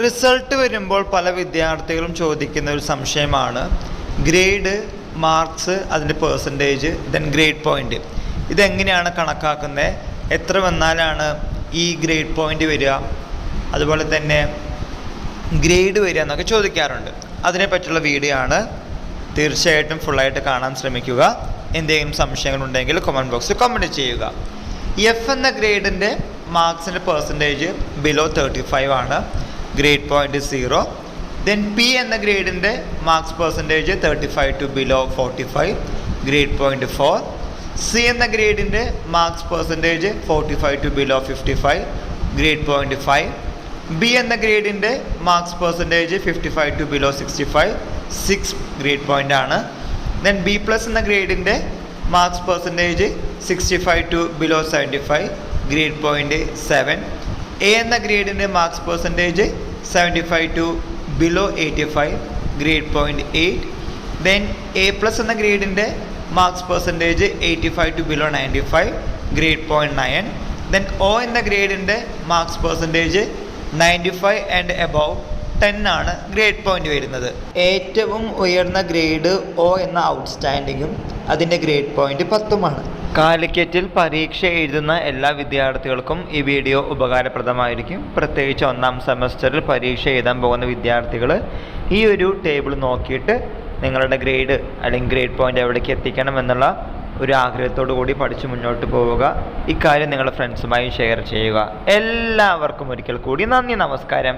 Result വരുമ്പോൾ പല വിദ്യാർത്ഥികളും ചോദിക്കുന്ന ഒരു സംശയമാണ് ഗ്രേഡ്, മാർക്സ്, അതിൻ്റെ പെർസെൻറ്റേജ്, ദെൻ ഗ്രേഡ് പോയിൻ്റ്. ഇതെങ്ങനെയാണ് കണക്കാക്കുന്നത്? എത്ര വന്നാലാണ് ഈ ഗ്രേഡ് പോയിൻ്റ് വരിക, അതുപോലെ തന്നെ ഗ്രേഡ് വരിക എന്നൊക്കെ ചോദിക്കാറുണ്ട്. അതിനെപ്പറ്റിയുള്ള വീഡിയോ ആണ്. തീർച്ചയായിട്ടും ഫുള്ളായിട്ട് കാണാൻ ശ്രമിക്കുക. എന്തെങ്കിലും സംശയങ്ങളുണ്ടെങ്കിൽ കമൻറ്റ് ബോക്സിൽ കമൻറ്റ് ചെയ്യുക. എഫ് എന്ന ഗ്രേഡിൻ്റെ മാർക്സിൻ്റെ പെർസെൻറ്റേജ് ബിലോ 35 ആണ്, ഗ്രേഡ് പോയിൻ്റ് 0. ദെൻ പി എന്ന ഗ്രേഡിൻ്റെ marks percentage 35 to below 45, grade point 4. C എന്ന ഗ്രേഡിൻ്റെ marks percentage 45 to below 55, grade point 5. B എന്ന ഗ്രേഡിൻ്റെ marks percentage 55 to below 65, 6 grade point ആണ്. ദെൻ ബി പ്ലസ് എന്ന ഗ്രേഡിൻ്റെ marks percentage 65 to below 75, grade point 7. A എന്ന ഗ്രേഡിൻ്റെ marks percentage 75 to below 85, grade point 8. Then A plus എന്ന ഗ്രേഡിൻ്റെ marks percentage 85 to below 95, grade point 9. Then O എന്ന ഗ്രേഡിൻ്റെ marks percentage 95 and above 10 ആണ് grade point വരുന്നത്. ഏറ്റവും ഉയർന്ന ഗ്രേഡ് ഒ എന്ന ഔട്ട്സ്റ്റാൻഡിങ്ങും അതിൻ്റെ ഗ്രേഡ് പോയിൻ്റ് 10ഉമാണ്. കാലിക്കറ്റിൽ പരീക്ഷ എഴുതുന്ന എല്ലാ വിദ്യാർത്ഥികൾക്കും ഈ വീഡിയോ ഉപകാരപ്രദമായിരിക്കും. പ്രത്യേകിച്ച് 1ാം സെമസ്റ്ററിൽ പരീക്ഷ എഴുതാൻ പോകുന്ന വിദ്യാർത്ഥികൾ ഈ ഒരു ടേബിൾ നോക്കിയിട്ട് നിങ്ങളുടെ ഗ്രേഡ് അല്ലെങ്കിൽ ഗ്രേഡ് പോയിൻ്റ് എവിടേക്ക് എത്തിക്കണം എന്നുള്ള ഒരു ആഗ്രഹത്തോടു കൂടി പഠിച്ച് മുന്നോട്ട് പോവുക. ഇക്കാര്യം നിങ്ങളുടെ ഫ്രണ്ട്സുമായി ഷെയർ ചെയ്യുക. എല്ലാവർക്കും ഒരിക്കൽ കൂടി നന്ദി, നമസ്കാരം.